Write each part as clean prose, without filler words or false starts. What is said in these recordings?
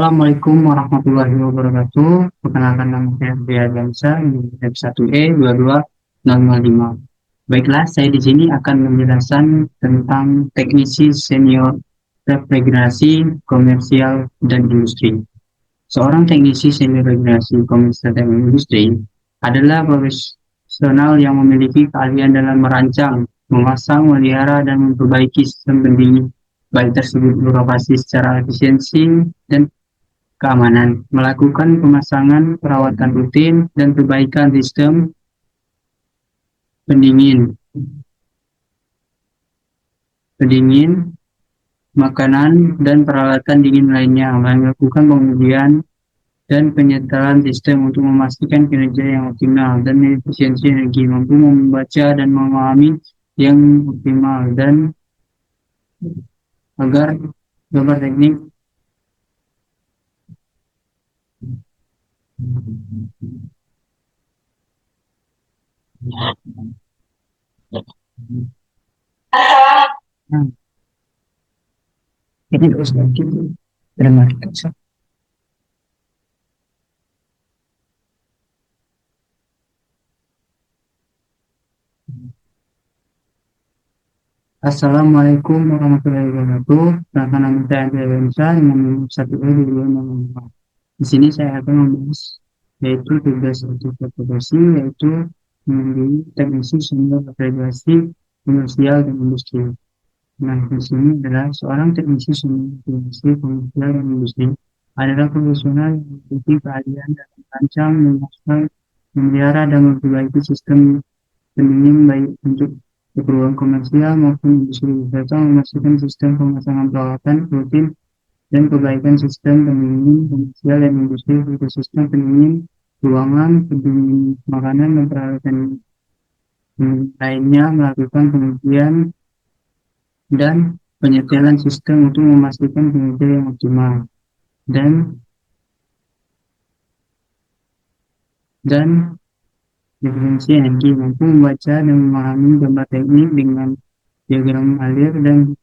Assalamualaikum warahmatullahi wabarakatuh. Perkenalkan nama saya Ria Gansa, F1E22005. Baiklah, saya di sini akan menjelaskan tentang teknisi senior refrigerasi komersial dan industri. Seorang teknisi senior refrigerasi komersial dan industri adalah profesional yang memiliki keahlian dalam merancang, memasang, memelihara, dan memperbaiki sistem pendingin baik tersebut beroperasi secara efisiensi dan keamanan, melakukan pemasangan perawatan rutin dan perbaikan sistem pendingin, pendingin, makanan, dan peralatan dingin lainnya, melakukan pengujian dan penyetaraan sistem untuk memastikan kinerja yang optimal dan efisiensi energi, mampu membaca dan memahami yang optimal, dan agar gambar teknik Nah, ini terus lagi benar. Assalamualaikum warahmatullahi wabarakatuh. Perkenalkan nama saya Andrea Bensa dengan nomor 1E22005. Di sini saya akan membahas yaitu tugas sertifikasi, yaitu menjadi teknisi senior refrigerasi komersial dan industri. Nah, di sini adalah seorang teknisi senior refrigerasi komersial dan industri adalah profesional yang memiliki keahlian dalam merancang, memasang, memelihara, dan memperbaiki sistem pendingin baik untuk keperluan komersial maupun industri, serta memastikan sistem pemasangan peralatan rutin dan perbaikan sistem pendingin komersial dan industri seperti sistem pendingin ruangan, pendingin makanan, dan peralatan lainnya, melakukan pengujian dan penyetelan sistem untuk memastikan kinerja yang optimal dan efisiensi energi, mampu membaca dan memahami gambar teknik dengan diagram alir dan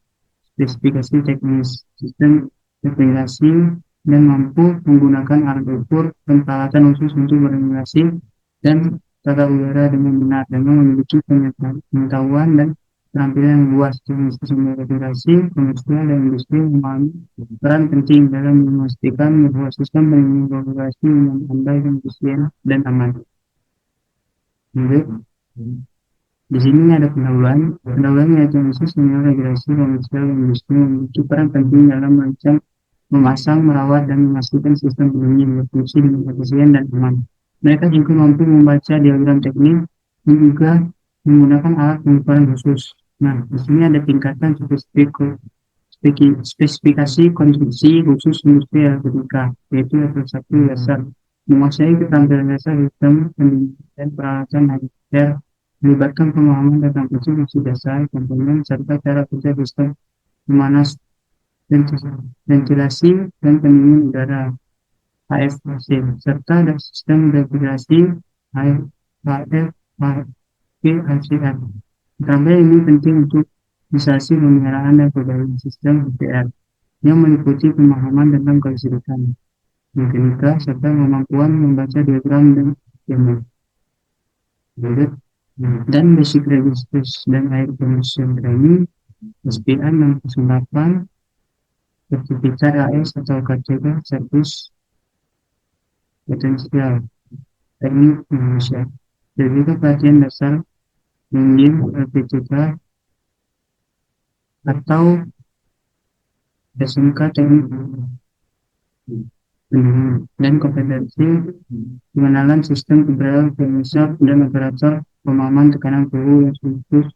spesifikasi teknis sistem refrigerasi, dan mampu menggunakan alat ukur dan peralatan khusus untuk berimulasi dan tata udara dengan benar, dengan memiliki pengetahuan dan keterampilan yang luas. Teknisi sumber refrigerasi komersial dan industri memahami peran penting dalam memastikan bahwa sistem pendingin refrigerasi yang landai dan efisien dan aman. Jadi, di sini ada pendahuluan. Pendahuluan yaitu khusus senior regulasi komersial dan industri memiliki peran penting dalam merancang, memasang, merawat, dan memastikan sistem pendingin berfungsi dengan efisien dan aman. Mereka juga mampu membaca diagram teknik dan juga menggunakan alat pengukuran khusus. Nah, di sini ada tingkatan spesifikasi konstruksi khusus industri elektronika, yaitu level 1 dasar, menguasai keterampilan dasar sistem pendingin dan peralatan air, melibatkan pemahaman tentang fungsi dasar komponen serta cara kerja sistem pemanas, ventilasi, dan pendingin udara HFC, serta sistem refrigerasi HFC-HCR. Keterampilan ini penting untuk instalasi pemeliharaan dan perbaikan sistem HPR yang meliputi pemahaman tentang kelistrikan, mekanika, serta kemampuan membaca diagram dan skema. Dan basic resistance dan air pollution training SPN 608, sertifikat AS atau KCK servis potensial teknik Indonesia, dan juga pelatihan dasar mungkin LPCK atau SMK teknik dan kompetensi pengenalan sistem keberadaan pemisah dan operator, pemahaman tekanan suhu yang khusus,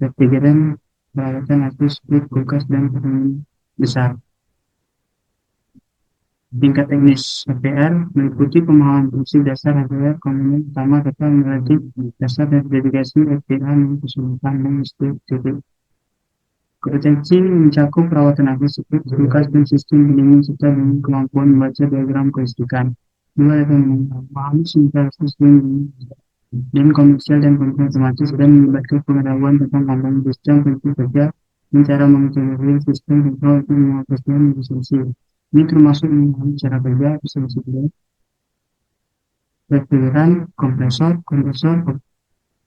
refrigeran, peralatan api, split, kulkas, dan pendingin besar. Tingkat teknis HPR meliputi pemahaman fungsi dasar HPR, komponen utama, serta melatih dasar dan verifikasi FPR yang keseluruhan dan titik. Kompetensi mencakup perawatan api, split, kulkas, dan sistem pendingin serta dengan kemampuan membaca diagram kelistrikan. Dua dapat memahami sistem dan komersial dan komponen otomatis, dan melibatkan pengetahuan tentang komponen sistem, fungsi kerja, dan cara mengintegrasi sistem kontrol untuk mengoperasikan efisiensi. Ini termasuk memahami cara kerja efisiensi peraturan, kompresor,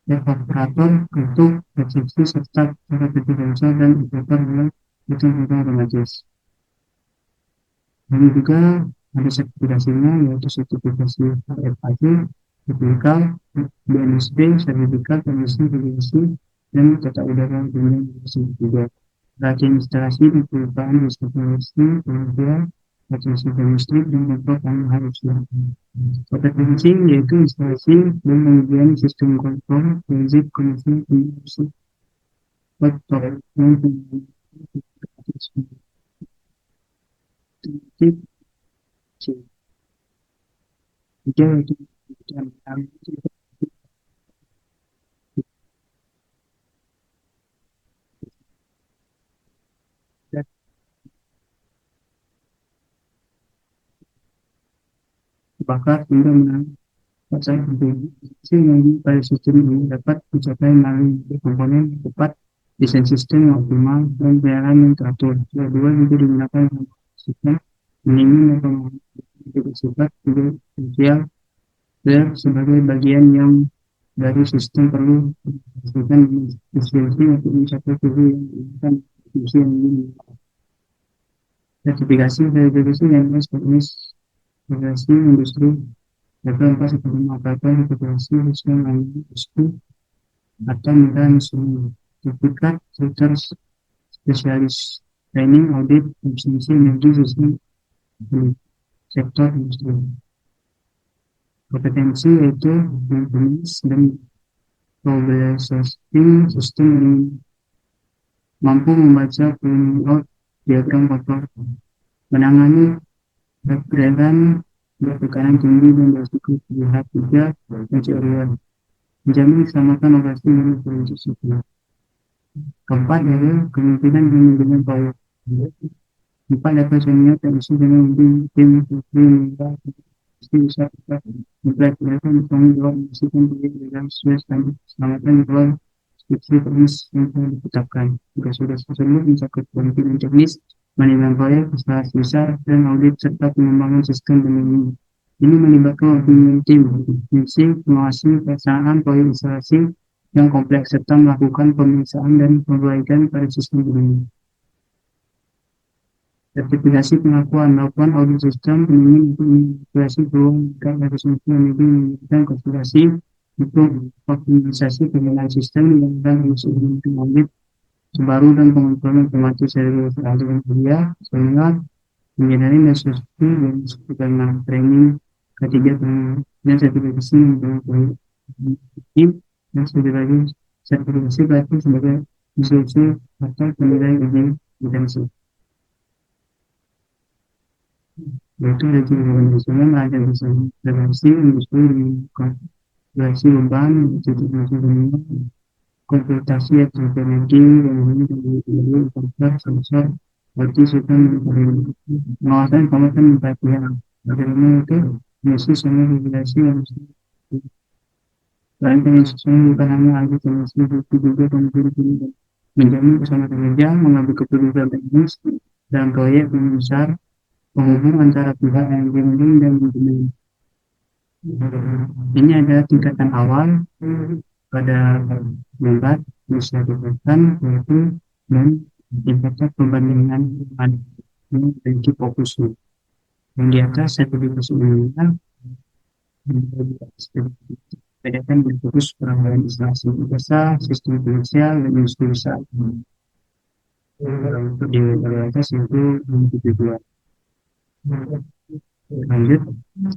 evaporator, bentuk, resepsi, serta cara kerja sensor dan operator dalam hitung-hitungan otomatis. Dan juga ada sertifikasinya, yaitu sertifikasi HFAC, sertifikat BNSP, sertifikat emisi regulasi, dan tata udara dunia juga. Rajin instalasi dan perubahan instalasi, kemudian rajin sistem listrik dan kontrol yang harus dilakukan. Kompetensi yaitu instalasi dan pengujian sistem kontrol, prinsip koneksi, koneksi, faktor, dan titik tiga itu bakar hingga mencapai konfigurasi yang pada sistem ini dapat dicapai melalui komponen tepat, desain sistem yang optimal, dan pelayanan yang teratur. Kedua juga digunakan untuk sistem minimal atau bersifat potensial sebagai bagian yang dari sistem perlu dipastikan efisiensi untuk mencapai tujuan yang diinginkan fungsi yang ini. Sertifikasi yang sertifikasi industri level 4 sebelum apa-apa sertifikasi sistem yang industri atau mekanisme sertifikat sektor spesialis training audit efisiensi energi sistem di sektor industri. Kompetensi yaitu maintenance dan troubleshooting sistem yang mampu membaca printout diagram kotor, menangani perbedaan bertekanan tinggi dan berisiko pihak tiga pencurian, menjamin keselamatan operasi dan prinsip sipil. Keempat yaitu kemungkinan manajemen proyek. Empat dapat senior teknisi dengan tim bisa mempelajari tanggung jawab memastikan proyek dalam sesuai standar keselamatan keluar instruksi teknis yang telah ditetapkan. Jika sudah tersebut mencakup penelitian teknis, manajemen proyek, instalasi besar, dan audit serta pengembangan sistem penelitian. Ini melibatkan opinion tim, misi, mengawasi pelaksanaan proyek instalasi yang kompleks serta melakukan pemeriksaan dan perbaikan pada sistem penelitian. Sertifikasi pengakuan melakukan audit sistem penelitian untuk mengintegrasi peluang dari sumber energi dan konfigurasi untuk optimisasi penggunaan sistem yang akan untuk audit terbaru dan pengontrolan otomatis dari aliran kerja sehingga menjadi sesuatu yang disebutkan training ketiga dan sertifikasi untuk tim dan sertifikasi berarti sebagai institusi atau penilai izin lisensi. Yaitu dari nasional ada bisa relasi industri relasi beban titik nasional konsultasi atau energi yang menjadi faktor sensor berarti sudah pengawasan kawasan perhatian bagaimana itu misi sama regulasi yang selain sesuai bukan hanya lagi misi itu juga kontribusi menjamin keselamatan kerja mengambil keputusan teknis dalam proyek yang besar penghubung antara pihak yang bimbing dan manajemen. Ini ada tingkatan awal pada lembat bisa diberikan yaitu dan tingkatan perbandingan pada benci fokus. Yang di atas sertifikasi umumnya bedakan berfokus perangkat instalasi biasa, sistem finansial dan industri besar. Untuk di atas itu individual. Lanjut,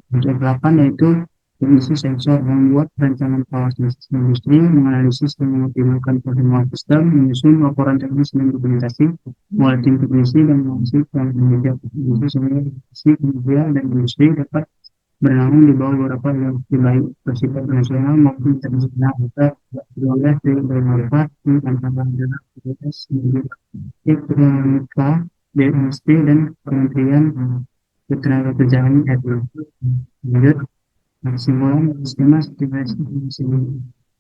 untuk 8 yaitu fungsi sensor membuat rancangan kawasan sistem industri, menganalisis dan mengoptimalkan performa sistem, menyusun laporan teknis dan dokumentasi, mulai tim teknisi dan menghasilkan media teknisi sehingga teknisi kemudian dan industri dapat bernaung di bawah beberapa yang lebih baik bersifat nasional maupun internasional serta beroleh bermanfaat antara daerah PDS, Ekonomika, BNSP dan Kementerian Ketenagakerjaan RI. Lanjut, kesimpulan skema sertifikasi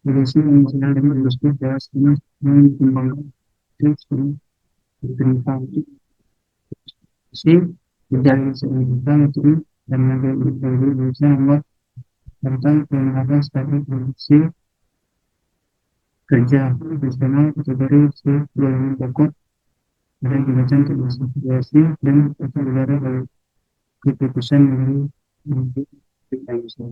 solusi nasional dan industri adalah skema yang dikembangkan untuk berjalan seimbang itu dan lebih bisa membuat tentang penerapan strategi produksi kerja profesional kategori C golongan pokok dan kebijakan kebiasaan dan tata negara dari keputusan dari kita bisa.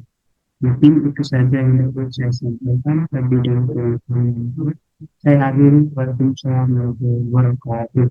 Mungkin itu saja yang dapat saya sampaikan lebih dari itu. Saya akhiri. Waalaikumsalam warahmatullahi wabarakatuh.